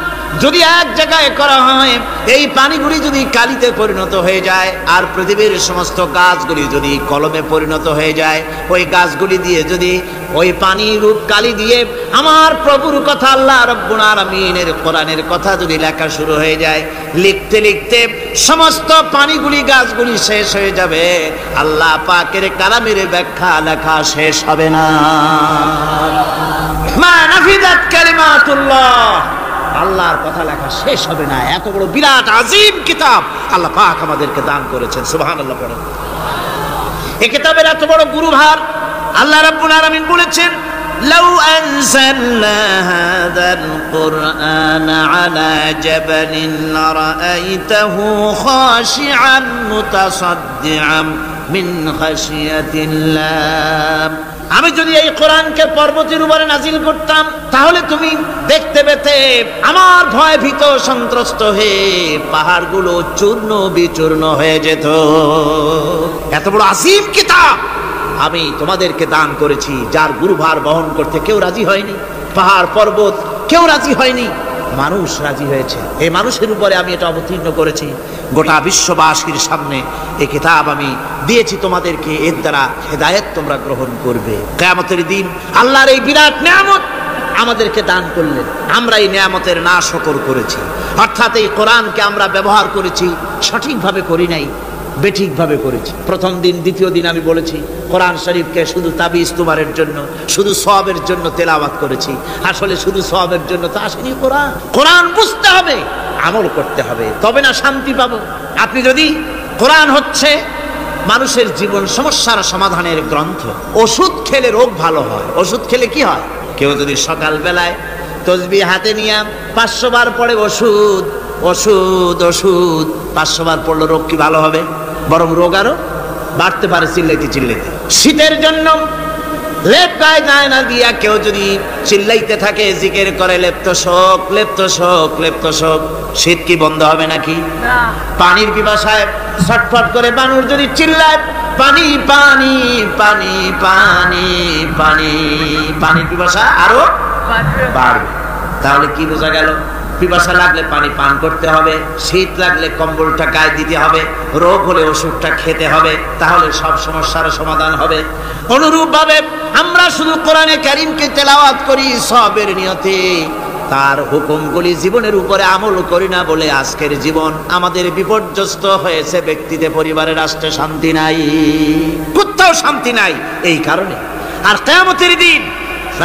যদি এক জায়গায় করা হয়, এই পানিগুলি যদি কালিতে পরিণত হয়ে যায়, আর পৃথিবীর সমস্ত গাছগুলি যদি কলমে পরিণত হয়ে যায়, ওই গাছগুলি দিয়ে যদি ওই পানি রূপ কালি দিয়ে আমার প্রভুর কথা, আল্লাহ রাব্বুল আলামিনের কোরআনের কথা যদি লেখা শুরু হয়ে যায়, লিখতে লিখতে সমস্ত পানিগুলি, গাছগুলি শেষ হয়ে যাবে, আল্লাহ পাকের কালামের ব্যাখ্যা লেখা শেষ হবে না। মা নাফিদাত কালিমাতুল্লাহ, আল্লাহর কথা লেখা শেষ হবে না। এত বড় বিরাট আজিম কিতাব আল্লাহ পাক আমাদেরকে দান করেছেন, সুবহানাল্লাহ পড়েন। এই কিতাবের এত বড় গুরুভার আল্লাহ রাব্বুল আলামিন বলেছেন, লাউ আনজালনা হাযাল কুরআনা আলা জাবালিন লারাআইতাহু খাশিআন মুতাসাদ্দিআন মিন খাশিয়াতিল্লাহ। আমি যদি এই কোরআনকে পর্বতের উপরে নাজিল করতাম, তাহলে তুমি দেখতে পেতে আমার ভয় ভীত সন্ত্রস্ত হয়ে পাহাড়গুলো চূর্ণ বিচূর্ণ হয়ে যেত। এত বড় আসিম কিতাব আমি তোমাদেরকে দান করেছি, যার গুরুভার বহন করতে কেউ রাজি হয়নি, পাহাড় পর্বত কেউ রাজি হয়নি, মানুষ রাজি হয়েছে। এই মানুষের উপরে আমি এটা অবতীর্ণ করেছি, গোটা বিশ্ববাসীর সামনে এই কিতাব আমি দিয়েছি তোমাদেরকে, এর দ্বারা হেদায়েত তোমরা গ্রহণ করবে। কিয়ামতের দিন আল্লাহর এই বিরাট নিয়ামত আমাদেরকে দান করলেন, আমরা এই নিয়ামতের নাশকর করেছি, অর্থাৎ এই কোরআনকে আমরা ব্যবহার করেছি সঠিকভাবে করি নাই, বেঠিকভাবে করেছি। প্রথম দিন দ্বিতীয় দিন আমি বলেছি কোরআন শরীফকে শুধু তাবিজ তুমারের জন্য, শুধু সওয়াবের জন্য তেলাওয়াত করেছি, আসলে শুধু সওয়াবের জন্য তো আসেনি। কোরআন বুঝতে হবে, আমল করতে হবে, তবে না শান্তি পাবো। আপনি যদি কোরআন হচ্ছে মানুষের জীবন সমস্যার সমাধানের গ্রন্থ, ওষুধ খেলে রোগ ভালো হয়। ওষুধ খেলে কি হয়? কেউ যদি সকাল বেলায় তসবিহ হাতে নিয়ে 500 বার পড়ে ওষুধ ওষুধ ওষুধ, 500 বার পড়লে রোগ কি ভালো হবে? বরং রোগ আরো বাড়তে পারে চিল্লাইতে চিল্লাইতে। শীতের জন্য লেপ গায়ে গায়ে না দিয়া কেউ যদি চিল্লাইতে থাকে, জিকির করে লেপ্ত শোক লেপ্ত শোক লেপ্ত শোক, শীত কি বন্ধ হবে নাকি? পানির পিপাসায় ছটফট করে মানুষ যদি চিল্লায় পানি পানি পানি পানি পানি, পানির পিপাসা আরো বাড়বে। তাহলে কি বোঝা গেল? পিপাসা লাগলে পানি পান করতে হবে, শীত লাগলে কম্বলটা গায়ে দিতে হবে, রোগ হলে ওষুধটা খেতে হবে, তাহলে সব সমস্যার সমাধান হবে। অনুরূপভাবে আমরা শুধু কোরআনে কারীমকে তেলাওয়াত করি সওয়াবের নিয়তে, তার হুকুমগুলি জীবনের উপরে আমল করি না বলে আজকের জীবন আমাদের বিপর্যস্ত হয়েছে। ব্যক্তিতে, পরিবারে, রাষ্ট্রে শান্তি নাই, কোথাও শান্তি নাই এই কারণে। আর কিয়ামতের দিন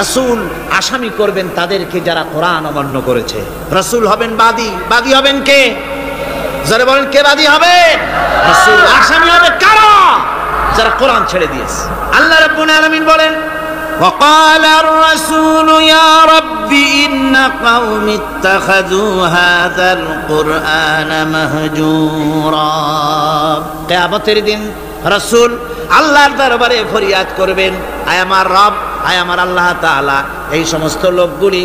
রাসূল আসামি করবেন তাদেরকে যারা কোরআন অমান্য করেছে। রাসূল হবেন বাদী। বাদী হবেন কে? যারা বলেন কে বাদী হবে? রাসূল। আসামি হবে কারা? যারা কোরআন ছেড়ে দিয়েছে। আল্লাহ রাব্বুল আলামিন বলেন وقال الرسول يا رب إن قومي اتخذوا هذا القرآن مهجورا। কিয়ামতের দিন রাসূল আল্লাহর দরবারে ফরিয়াদ করবেন, আয় আমার রব, আয় আমার আল্লাহ তাআলা, এই সমস্ত লোকগুলি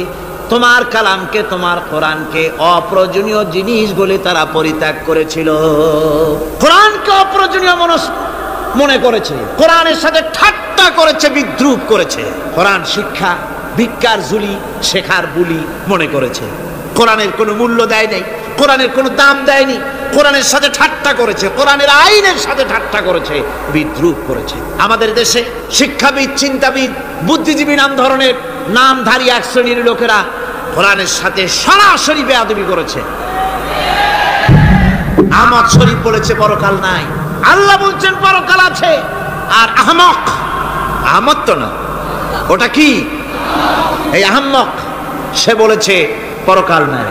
তোমার কালামকে, তোমার কোরআনকে অপ্রয়োজনীয় জিনিস বলে তারা পরিত্যাগ করেছিল। কোরআনকে অপ্রয়োজনীয় মনে করেছে, কোরআনের সাথে ঠাট্টা করেছে, বিদ্রুপ করেছে, কোরআন শিক্ষা ভিক্ষার ঝুলি, শেখার বুলি মনে করেছে, কোরআনের কোনো মূল্য দেয় নাই, কোরআনের কোনো দাম দেয়নি, কোরআনের সাথে ঠাট্টা করেছে, কোরআনের আইনের সাথে ঠাট্টা করেছে, বিদ্রুপ করেছে। আমাদের দেশে শিক্ষাবিদ, চিন্তাবিদ, বুদ্ধিজীবী নাম ধরনের নামধারী এক শ্রেণীর লোকেরা কোরআনের সাথে সরাসরি বেয়াদবি করেছে। আহমদ শরীফ বলেছে পরকাল নাই, আল্লাহ বলছেন পরকাল আছে। আর আহমক, আহমদ তো না, ওটা কি? এই আহমক, সে বলেছে পরকাল নাই,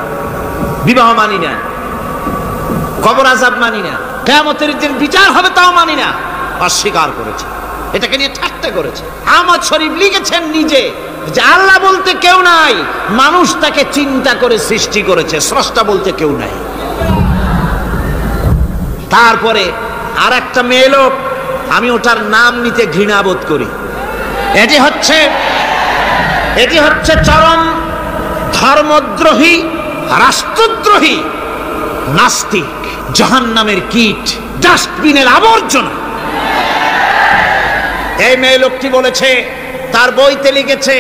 বিবাহ মানি না, কবর আযাব মানি না, কিয়ামতের দিন বিচার হবে তাও মানি না, অস্বীকার করেছে, এটাকে নিয়ে ঠাট্টা করেছে। আহমদ শরীফ লিখেছেন নিজে যে আল্লাহ বলতে কেউ নাই, মানুষ তাকে চিন্তা করে সৃষ্টি করেছে, স্রষ্টা বলতে কেউ নাই। তারপরে আর একটা মেয়ে লোক, আমি ওটার নাম নিতে ঘৃণা বোধ করি, এটি হচ্ছে চরম ধর্মদ্রোহী, রাষ্ট্রদ্রোহী, নাস্তিক, জাহান্নামের কীট, ডাস্টবিনের আবর্জনা। এই মেয়ে লোকটি বলেছে, তার বইতে লিখেছে,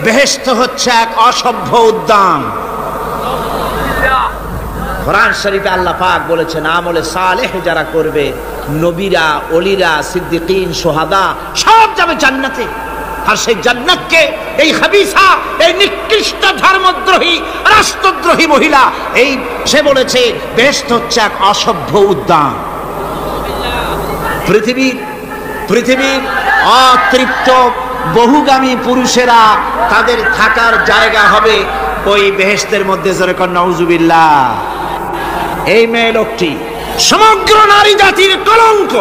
বেহেশত হচ্ছে এক অসভ্য উদ্যান। কোরআন শরীফে আল্লাহ পাক বলেছেন আমলে সালেহ যারা করবে, নবীরা, ওলিরা, সিদ্দিকিন, শুহাদা সব যাবে জান্নাতে। আর সেই জান্নাতকে এই হাবিসা, এই নিকৃষ্ট ধর্মদ্রোহী, রাষ্ট্রদ্রোহী মহিলা, এই সে বলেছে বেহেশত হচ্ছে এক অসভ্য উদ্যান। পৃথিবীর অতৃপ্ত বহুগামী পুরুষেরা তাদের থাকার জায়গা হবে ওই বেহেশতের মধ্যে। জোরে কর নাউজুবিল্লাহ। এই মেয়ে লোকটি সমগ্র নারী জাতির কলঙ্ক।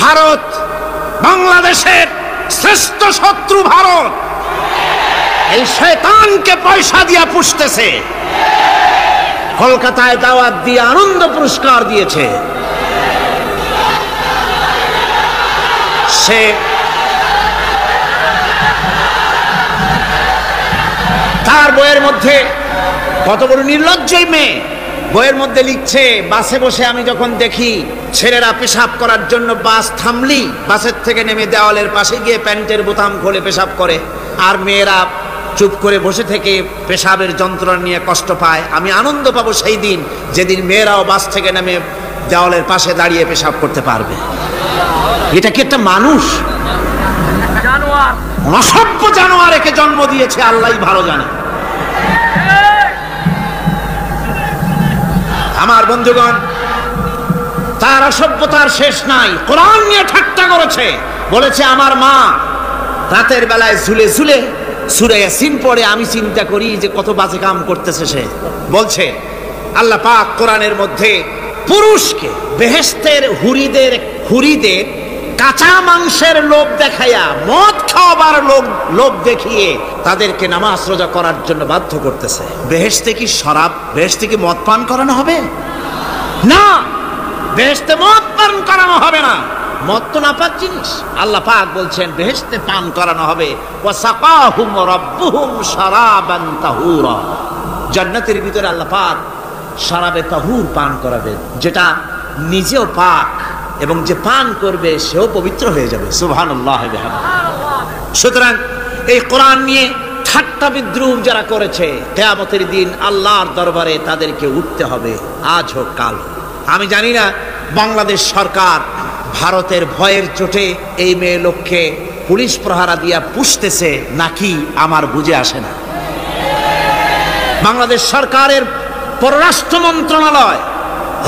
ভারত, বাংলাদেশের শ্রেষ্ঠ শত্রু ভারত, এই শয়তানকে পয়সা দিয়া পুষতেছে। কলকাতায় দাওয়াত দিয়ে আনন্দ পুরস্কার দিয়েছে। সে তার বইয়ের মধ্যে, কত বড় নির্লজ্জই মেয়ে, বইয়ের মধ্যে লিখছে, বাসে বসে আমি যখন দেখি ছেলেরা পেশাব করার জন্য বাস থামলি বাসের থেকে নেমে দেওয়ালের পাশে গিয়ে প্যান্টের বোতাম খুলে পেশাব করে, আর মেয়েরা চুপ করে বসে থেকে পেশাবের যন্ত্রণা নিয়ে কষ্ট পায়, আমি আনন্দ পাবো সেই দিন যেদিন মেয়েরাও বাস থেকে নেমে দেওয়ালের পাশে দাঁড়িয়ে পেশাব করতে পারবে। এটা কি একটা মানুষ? অসভ্য জানোয়ার একে জন্ম দিয়েছে, আল্লাহই ভালো জানে। আমার বন্ধুগণ, তার অসভ্যতার শেষ নাই। কোরআন নিয়ে ঠাট্টা করেছে, বলেছে আমার মা রাতের বেলায় ঝুলে ঝুলে সূরা ইয়াসিন পড়ে, আমি চিন্তা করি যে কত বাজে কাম করতেছে সে। বলছে আল্লাহ পাক কোরআনের মধ্যে পুরুষকে বেহেশতের হুরিদের কাঁচা মাংসের লোভ দেখাইয়া, মদ খাওয়াবার লোভ দেখিয়ে তাদেরকে নামাজ রোজা করার জন্য বাধ্য করতেছে। বেহেশতে কি শরাব, বেহেশতে কি মদ পান করানো হবে? না, বেহেশতে মদ পান করানো হবে না। মদ তো নাপাক জিনিস। আল্লাহ পাক বলছেন বেহেশতে পান করানো হবে। ওয়াসাকাহুম রাব্বুহুম শারাবান তাহুরা। জান্নাতের ভিতরে আল্লাহ পাক শরাবে তাহুর পান করাবেন, যেটা নিজেও পাক এবং যে পান করবে সেও পবিত্র হয়ে যাবে। সুবহানাল্লাহ। সুতরাং এই কোরআন নিয়ে ঠাট্টা বিদ্রুপ যারা করেছে, কিয়ামতের দিন আল্লাহর দরবারে তাদেরকে উঠতে হবে, আজ হোক কাল। আমি জানি না বাংলাদেশ সরকার ভারতের ভয়ের চোটে এই মেয়ে লোককে পুলিশ প্রহারা দিয়া পুষতেছে নাকি আমার বুঝে আসে না। বাংলাদেশ সরকারের পররাষ্ট্র মন্ত্রণালয়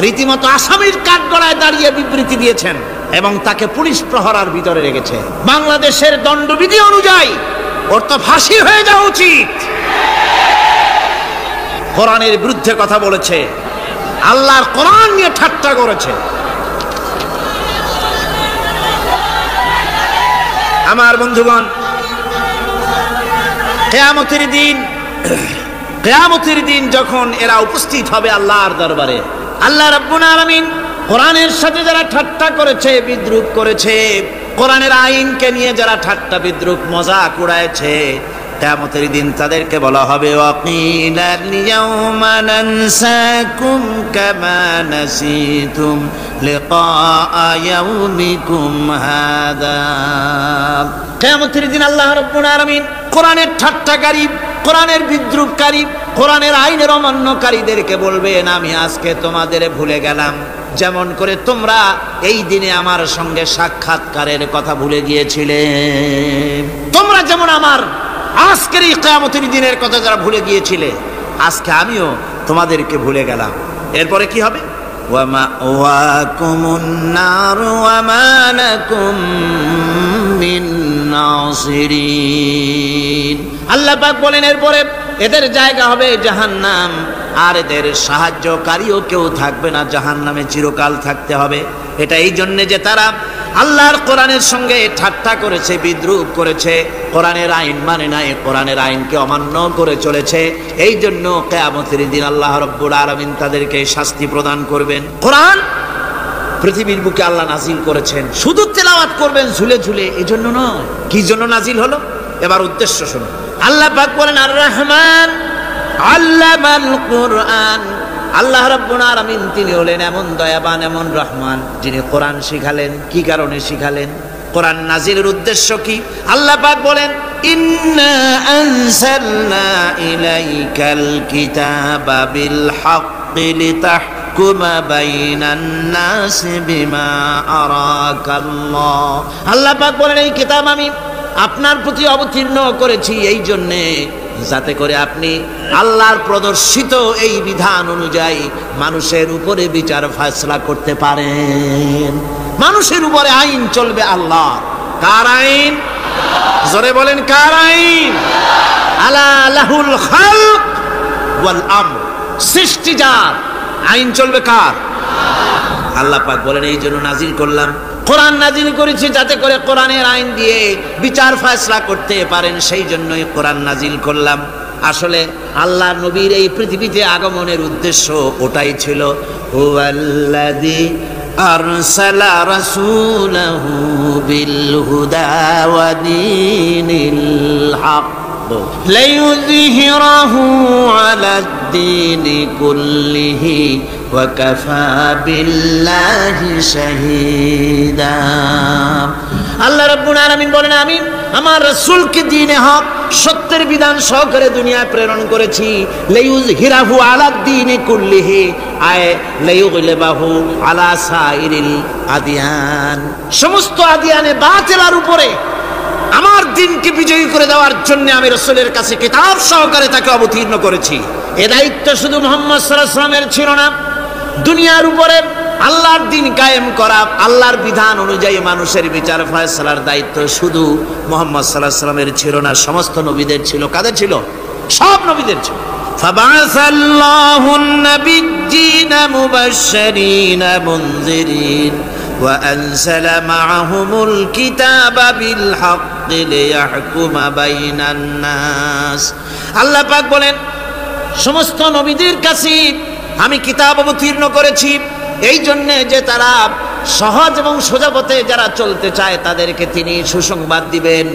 রীতিমতো আসামির কাঠগড়ায় দাঁড়িয়ে বিবৃতি দিয়েছেন এবং তাকে পুলিশ প্রহরার ভিতরে রেখেছে। বাংলাদেশের দণ্ডবিধি অনুযায়ী ওর তো ফাঁসি হয়ে যাওয়া উচিত। কোরআনের বিরুদ্ধে কথা বলেছে, আল্লাহর কোরআন নিয়ে ঠাট্টা করেছে। আমার বন্ধুগণ, কিয়ামতের দিন যখন এরা উপস্থিত হবে আল্লাহর দরবারে, আল্লাহ রাব্বুল আলামিন কোরআনের সাথে যারা ঠাট্টা করেছে, বিদ্রুপ করেছে, কোরআনের আইনকে নিয়ে যারা ঠাট্টা বিদ্রুপ মজাক উড়াইছে, কিয়ামতের দিন তাদেরকে বলা হবে ওয়াকিলাল ইয়াউমা নানসাকুম কামা নাসিতুম লিকা ইয়াউমিকুম হাদা। কিয়ামতের দিন আল্লাহ রাব্বুল আলামিন কোরআনের ঠাট্টাকারী, কোরআনের বিদ্রুপকারী, কোরআনের আইনের অমান্যকারীদেরকে বলবেন আমি আজকে তোমাদের ভুলে গেলাম, যেমন করে তোমরা এই দিনে আমার সঙ্গে সাক্ষাৎকারের কথা ভুলে গিয়েছিলে। তোমরা যেমন আমার আজকের এই কিয়ামতের দিনের কথা যারা ভুলে গিয়েছিলে, আজকে আমিও তোমাদেরকে ভুলে গেলাম। এরপরে কি হবে? ওয়ামা ওয়াকুমুন নার ওয়া মা লাকুম মিন নাসিরিন। আল্লাহ পাক বলেন এরপরে এদের জায়গা হবে জাহান্নাম, আর এদের সাহায্যকারীও কেউ থাকবে না, জাহান্নামে চিরকাল থাকতে হবে। এটা এই জন্যে যে তারা আল্লাহর কোরআনের সঙ্গে ঠাট্টা করেছে, বিদ্রুপ করেছে, কোরআনের আইন মানে নাই, কোরআনের আইনকে অমান্য করে চলেছে। এই জন্য কিয়ামতের দিন আল্লাহ রাব্বুল আলামিন তাদেরকে শাস্তি প্রদান করবেন। কোরআন পৃথিবীর বুকে আল্লাহ নাজিল করেছেন, শুধু তেলাওয়াত করবেন ঝুলে ঝুলে, এই জন্য নয়। কি জন্য নাজিল হলো? এবার উদ্দেশ্য শুনুন। আল্লাহ পাক বলেন আর রহমান আল্লামাল কুরআন। আল্লাহ রাব্বুল আলামিন তিনি হলেন এমন দয়াবান, এমন রহমান, যিনি কোরআন শিখালেন। কি কারণে শিখালেন? কোরআন নাজিলের উদ্দেশ্য কি? আল্লাহ পাক বলেন ইন্না আনসালনা ইলাইকাল কিতাবা বিল হাক্কি লিতাহকুমা বাইনান নাসি বিমা আরাকাল্লাহ। আল্লাহ পাক বলেন এই কিতাব আমি আপনার প্রতি অবতীর্ণ করেছি এই জন্যে যাতে করে আপনি আল্লাহর প্রদর্শিত এই বিধান অনুযায়ী মানুষের উপরে বিচার ফয়সালা করতে পারেন। মানুষের উপরে আইন চলবে আল্লাহ। কার আইন? জোরে বলেন কার আইন? আলা লাহুল খালক ওয়াল আমর। সৃষ্টি যার, আইন চলবে কার? আল্লাহ পাক বলেন এই জন্য নাজিল করলাম, কোরআন নাজিল করেছি যাতে করে কোরআনের আইন দিয়ে বিচার ফয়সালা করতে পারেন, সেই জন্যই কোরআন নাজিল করলাম। আসলে আল্লাহ নবীর এই পৃথিবীতে আগমনের উদ্দেশ্য ওটাই ছিল। হুয়াল্লাযী আরসালা রাসূলাহু বিল হুদা ওয়া দীনিল হক লিইয়ুযহিরাহু আলাদ-দীনি কুল্লিহি ওয়া কাফা বিল্লাহি শাহীদা। আল্লাহ রাব্বুল আলামিন বলেন আমি আমার রাসূলকে দ্বীনে হক, সত্যের বিধান সহকারে দুনিয়ায় প্রেরণ করেছি। লিইয়ুযহিরাহু আলাদ-দীনি কুল্লিহি, আয় লিইয়ুগলিবাহু আলা সাইরিল আদিয়ান। সমস্ত আদিয়ানে বাতিলের উপরে আমার দিনকে বিজয়ী করে দেওয়ার জন্য আমি রাসূলের কাছে কিতাব সহকারে তাকে অবতীর্ণ করেছি। এ দায়িত্ব শুধু মুহাম্মদ সাল্লাল্লাহু আলাইহি ওয়াসাল্লামের ছিল না, দুনিয়ার উপরে আল্লাহর দিন কায়েম করা, আল্লাহর বিধান অনুযায়ী মানুষের বিচার ফয়সালার দায়িত্ব শুধু মুহাম্মদ সাল্লাল্লাহু আলাইহি ওয়াসাল্লামের ছিল না, সমস্ত নবীদের ছিল। কাদের ছিল? সব নবীদের ছিল। ফাবাসাল্লাহুন নাবিয়্যিনা মুবাশশিরিনা মুনযিরিন ওয়া আনসালা মাআহুমুল কিতাবা বিল হাক্কি লিয়াহকুমা বাইনান নাস। আল্লাহ পাক বলেন সমস্ত নবীদের কাছে আমি কিতাব অবতীর্ণ করেছি এই জন্য যে তারা সহজ এবং সোজা পথে যারা চলতে চায় তাদেরকে তিনি সুসংবাদ দিবেন,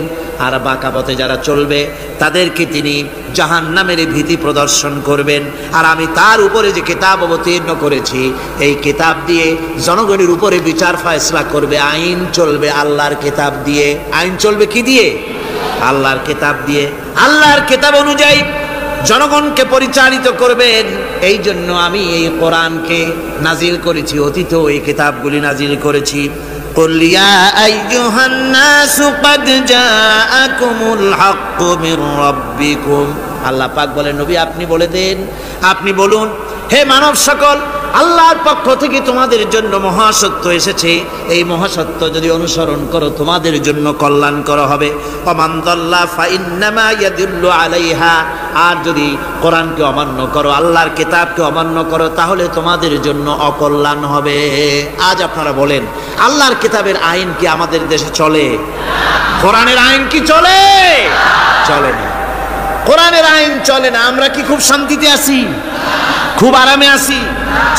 আর বাঁকা পথে যারা চলবে তাদেরকে তিনি জাহান্নামের ভীতি প্রদর্শন করবেন। আর আমি তার উপরে যে কিতাব অবতীর্ণ করেছি, এই কিতাব দিয়ে জনগণের উপরে বিচার ফয়সলা করবে, আইন চলবে আল্লাহর কিতাব দিয়ে। আইন চলবে কি দিয়ে? আল্লাহর কিতাব দিয়ে। আল্লাহর কিতাব অনুযায়ী জনগণকে পরিচালিত করবেন। এই জন্য আমি এই কোরআনকে নাজিল করেছি, অতীত এই কিতাবগুলি নাজিল করেছি। قل يا أيها الناس قد جاءكم الحق من ربكم। আল্লাহ পাক বলেন, নবী আপনি বলে দেন, আপনি বলুন, হে মানব সকল, আল্লাহর পক্ষ থেকে তোমাদের জন্য মহাসত্য এসেছে। এই মহাসত্য যদি অনুসরণ করো তোমাদের জন্য কল্যাণকর হবে। ওমান দাল্লা ফাইন্নামা ইয়াদুল্লু আলাইহা। আর যদি কোরআনকে অমান্য করো, আল্লাহর কিতাবকে অমান্য করো, তাহলে তোমাদের জন্য অকল্যাণ হবে। আজ আপনারা বলেন, আল্লাহর কিতাবের আইন কি আমাদের দেশে চলে? কোরআনের আইন কি চলে? চলে না। কোরআনের আইন চলে না। আমরা কি খুব শান্তিতে আছি? খুব আরামে আছি?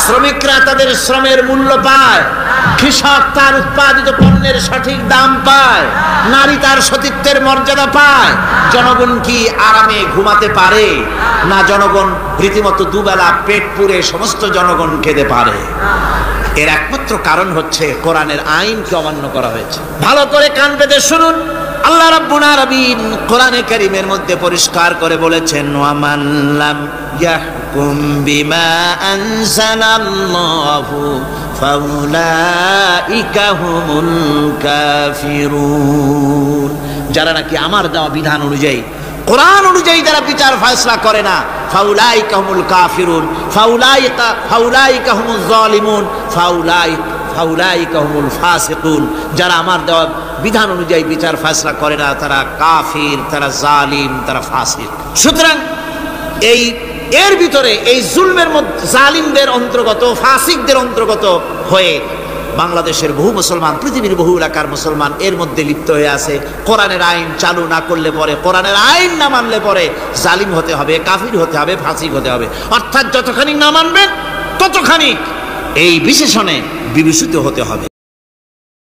শ্রমিকরা তাদের শ্রমের মূল্য পায়, কৃষক তার উৎপাদিত পণ্যের সঠিক দাম পায়, নারী তার সতীত্বের মর্যাদা পায়। জনগণ কি আরামে ঘুমাতে পারে? না, জনগণ রীতিমতো দুবেলা পেট পুরে সমস্ত জনগণ খেতে পারে। এর একমাত্র কারণ হচ্ছে কোরআনের আইনকে অমান্য করা হয়েছে। ভালো করে কান পেতে শুনুন, আল্লাহ রাব্বুল আলামিন কোরআনে কারীমের মধ্যে পরিষ্কার করে বলেছেন, ওয়ামান লাম ইয়াহকুম বিমা আনজালাল্লাহু ফাউলাইকা হুমুল কাফিরুন। যারা নাকি আমার দেওয়া বিধান অনুযায়ী, কোরআন অনুযায়ী যারা বিচার ফয়সলা করে না, ফাউলাইকা হুমুল কাফিরুন, ফাউলাইকা হুমুজ জালিমুন, ফাউলাইকা হুমুল ফাসিকুন। যারা আমার দেওয়া বিধান অনুযায়ী বিচার ফয়সলা করে না, তারা কাফির, তারা জালিম, তারা ফাসিক। সুতরাং এর ভিতরে এই জুলমের মধ্যে জালিমদের অন্তর্গত, ফাসিকদের অন্তর্গত হয়ে বাংলাদেশের বহু মুসলমান, পৃথিবীর বহু এলাকার মুসলমান এর মধ্যে লিপ্ত হয়ে আছে। কোরআনের আইন চালু না করলে পরে, কোরআনের আইন না মানলে পরে জালিম হতে হবে, কাফির হতে হবে, ফাসিক হতে হবে। অর্থাৎ যতখানি না মানবেন ততখানি এই বিশেষণে বিভূষিত হতে হবে।